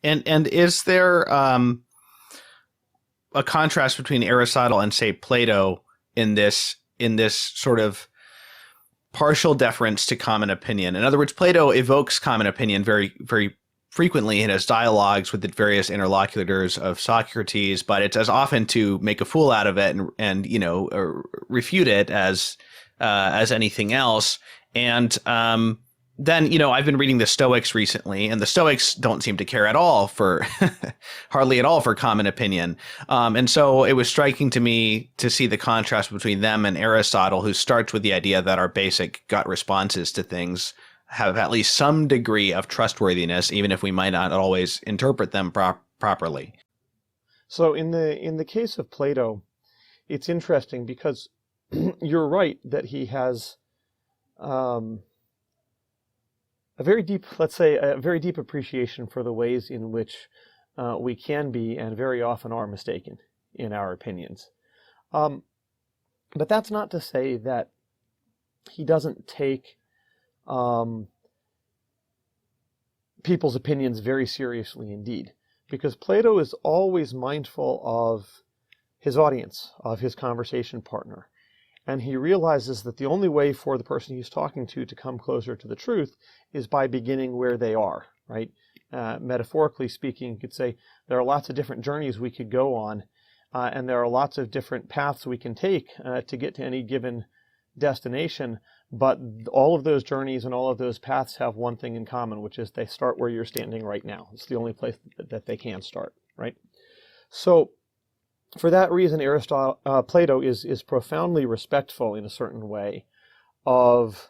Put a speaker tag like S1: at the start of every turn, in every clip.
S1: And is there a contrast between Aristotle and, say, Plato in this sort of partial deference to common opinion? In other words, Plato evokes common opinion very, very frequently in his dialogues with the various interlocutors of Socrates, but it's as often to make a fool out of it and refute it as anything else. And then, I've been reading the Stoics recently, and the Stoics don't seem to care at all for hardly at all for common opinion. And so it was striking to me to see the contrast between them and Aristotle, who starts with the idea that our basic gut responses to things have at least some degree of trustworthiness, even if we might not always interpret them properly.
S2: So in the case of Plato, it's interesting because you're right that he has a very deep appreciation for the ways in which we can be and very often are mistaken in our opinions. But that's not to say that he doesn't take people's opinions very seriously indeed, because Plato is always mindful of his audience, of his conversation partner. And he realizes that the only way for the person he's talking to come closer to the truth is by beginning where they are, right? Metaphorically speaking, you could say there are lots of different journeys we could go on, and there are lots of different paths we can take to get to any given destination. But all of those journeys and all of those paths have one thing in common, which is they start where you're standing right now. It's the only place that they can start, right? So for that reason, Plato is profoundly respectful in a certain way of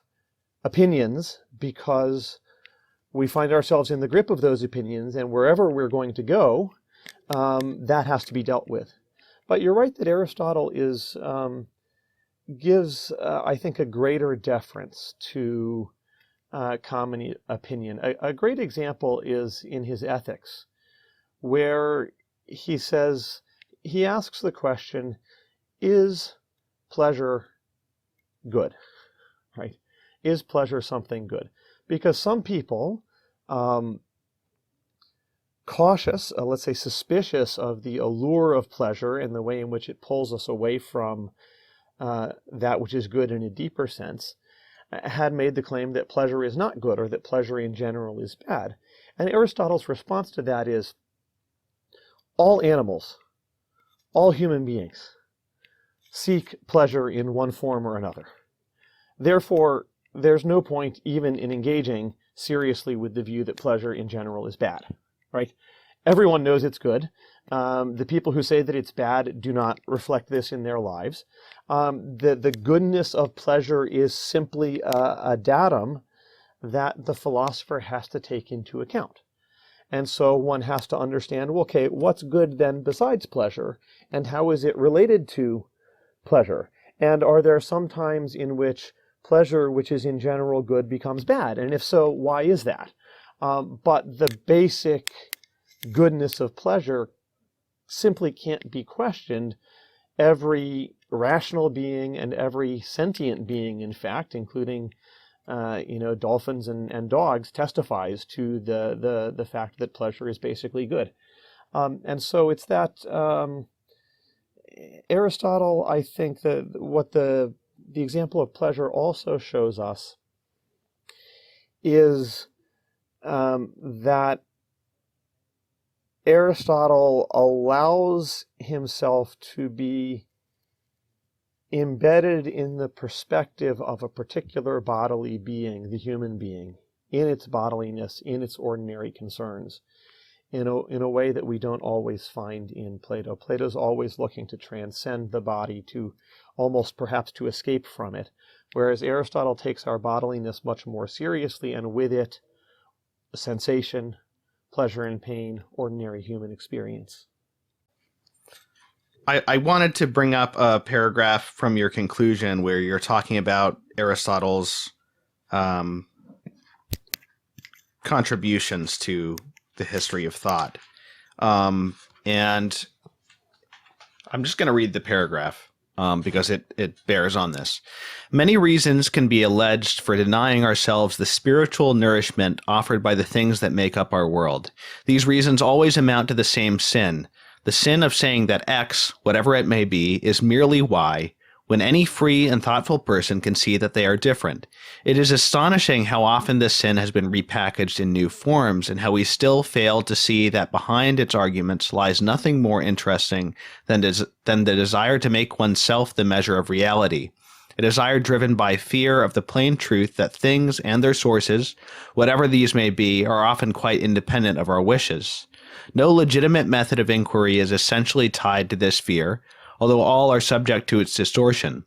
S2: opinions, because we find ourselves in the grip of those opinions, and wherever we're going to go, that has to be dealt with. But you're right that Aristotle gives, I think, a greater deference to common opinion. A great example is in his Ethics, where he asks the question, is pleasure good, right? Is pleasure something good? Because some people, cautious, let's say suspicious of the allure of pleasure and the way in which it pulls us away from that which is good in a deeper sense, had made the claim that pleasure is not good, or that pleasure in general is bad. And Aristotle's response to that is, all animals, all human beings seek pleasure in one form or another. Therefore, there's no point even in engaging seriously with the view that pleasure in general is bad, right? Everyone knows it's good. The people who say that it's bad do not reflect this in their lives. The goodness of pleasure is simply a datum that the philosopher has to take into account. And so one has to understand, well, okay, what's good then besides pleasure, and how is it related to pleasure? And are there some times in which pleasure, which is in general good, becomes bad? And if so, why is that? But the basic goodness of pleasure simply can't be questioned. Every rational being and every sentient being, in fact, including dolphins and dogs, testifies to the fact that pleasure is basically good. And so it's that Aristotle, I think, that what the example of pleasure also shows us is that Aristotle allows himself to be embedded in the perspective of a particular bodily being, the human being, in its bodiliness, in its ordinary concerns, in a way that we don't always find in Plato. Plato's always looking to transcend the body, to almost perhaps to escape from it, whereas Aristotle takes our bodiliness much more seriously, and with it, sensation, pleasure and pain, ordinary human experience.
S1: I wanted to bring up a paragraph from your conclusion where you're talking about Aristotle's contributions to the history of thought. And I'm just going to read the paragraph. because it bears on this. Many reasons can be alleged for denying ourselves the spiritual nourishment offered by the things that make up our world. These reasons always amount to the same sin, the sin of saying that X, whatever it may be, is merely Y, when any free and thoughtful person can see that they are different. It is astonishing how often this sin has been repackaged in new forms, and how we still fail to see that behind its arguments lies nothing more interesting than the desire to make oneself the measure of reality, a desire driven by fear of the plain truth that things and their sources, whatever these may be, are often quite independent of our wishes. No legitimate method of inquiry is essentially tied to this fear, although all are subject to its distortion.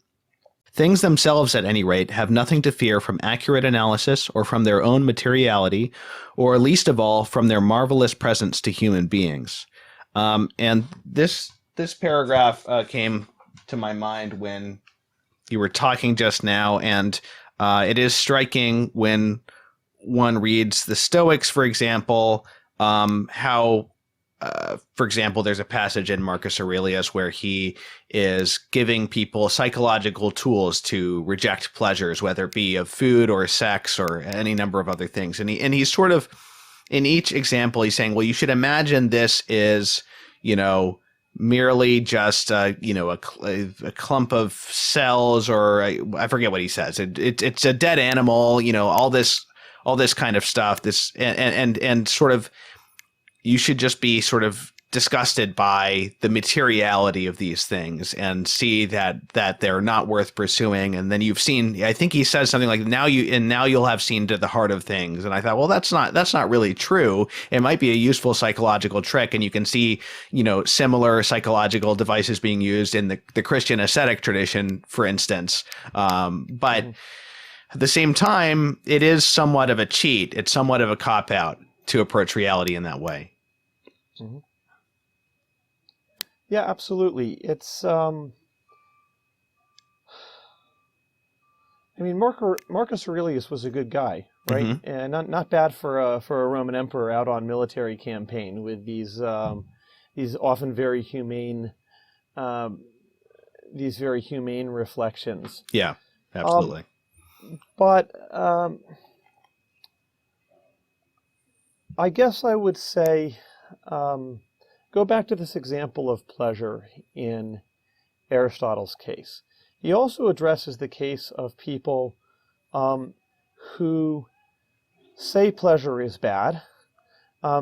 S1: Things themselves, at any rate, have nothing to fear from accurate analysis or from their own materiality, or least of all, from their marvelous presence to human beings. And this paragraph came to my mind when you were talking just now, and it is striking when one reads the Stoics, for example, how for example, there's a passage in Marcus Aurelius where he is giving people psychological tools to reject pleasures, whether it be of food or sex or any number of other things. And he's sort of, in each example, he's saying, well, you should imagine this is, merely just, a clump of cells, or I forget what he says. It's a dead animal, all this kind of stuff. This and sort of, you should just be sort of disgusted by the materiality of these things and see that they're not worth pursuing. And then you've seen, I think he says something like, now you'll have seen to the heart of things. And I thought, well, that's not really true. It might be a useful psychological trick. And you can see, similar psychological devices being used in the Christian ascetic tradition, for instance. But at the same time, it is somewhat of a cheat. It's somewhat of a cop-out to approach reality in that way.
S2: Mm-hmm. Yeah, absolutely. It's, Marcus Aurelius was a good guy, right? Mm-hmm. And not bad for a Roman emperor out on military campaign with these often very humane, reflections.
S1: Yeah, absolutely.
S2: But I guess I would say, go back to this example of pleasure in Aristotle's case. He also addresses the case of people who say pleasure is bad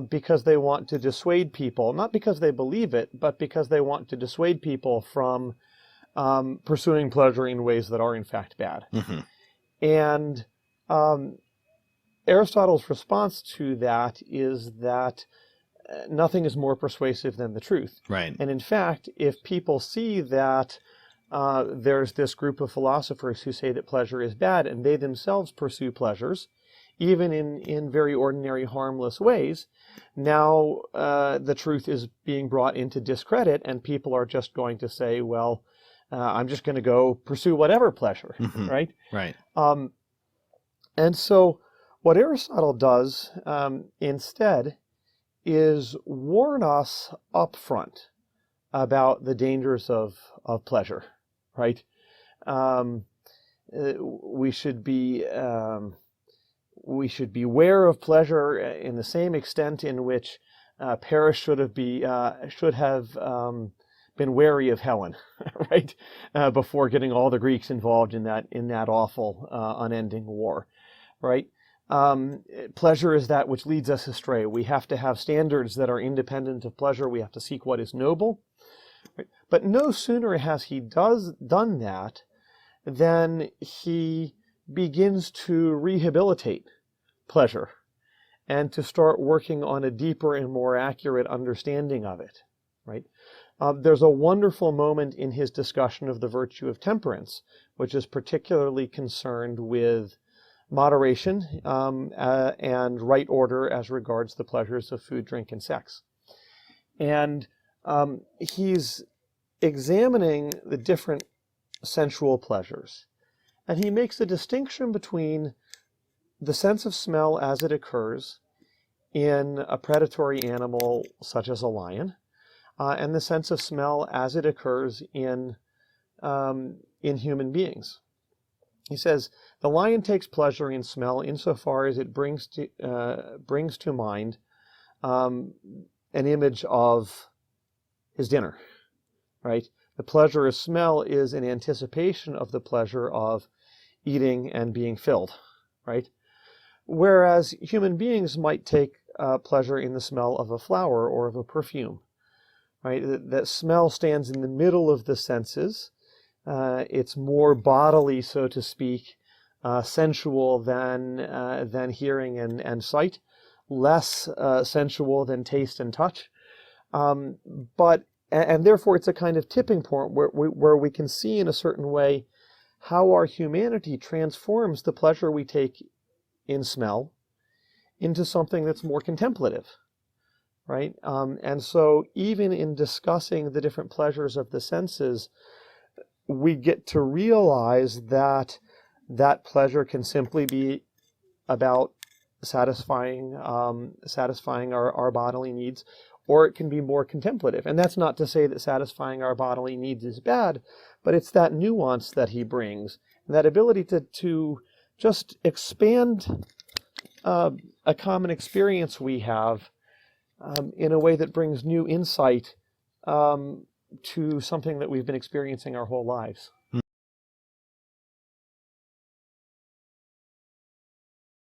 S2: because they want to dissuade people, not because they believe it, but because they want to dissuade people from pursuing pleasure in ways that are in fact bad. Mm-hmm. And Aristotle's response to that is that nothing is more persuasive than the truth.
S1: Right.
S2: And in fact, if people see that there's this group of philosophers who say that pleasure is bad, and they themselves pursue pleasures, even in very ordinary, harmless ways, now the truth is being brought into discredit, and people are just going to say, well, I'm just going to go pursue whatever pleasure, mm-hmm. Right?
S1: Right.
S2: And so what Aristotle does instead is warn us up front about the dangers of pleasure, right? We should be aware of pleasure in the same extent in which Paris should have been wary of Helen, right? Before getting all the Greeks involved in that awful unending war, right? Pleasure is that which leads us astray. We have to have standards that are independent of pleasure. We have to seek what is noble. Right? But no sooner has he done that than he begins to rehabilitate pleasure and to start working on a deeper and more accurate understanding of it. Right? There's a wonderful moment in his discussion of the virtue of temperance, which is particularly concerned with moderation and right order as regards the pleasures of food, drink, and sex. And he's examining the different sensual pleasures. And he makes a distinction between the sense of smell as it occurs in a predatory animal such as a lion, and the sense of smell as it occurs in in human beings. He says, the lion takes pleasure in smell insofar as it brings to mind an image of his dinner, right? The pleasure of smell is an anticipation of the pleasure of eating and being filled, right? Whereas human beings might take pleasure in the smell of a flower or of a perfume, right? That smell stands in the middle of the senses. It's more bodily, so to speak, sensual than hearing and sight, less sensual than taste and touch. And therefore, it's a kind of tipping point where we can see in a certain way how our humanity transforms the pleasure we take in smell into something that's more contemplative, right? And so even in discussing the different pleasures of the senses, we get to realize that that pleasure can simply be about satisfying our bodily needs, or it can be more contemplative. And that's not to say that satisfying our bodily needs is bad, but it's that nuance that he brings, that ability to just expand a common experience we have in a way that brings new insight to something that we've been experiencing our whole lives.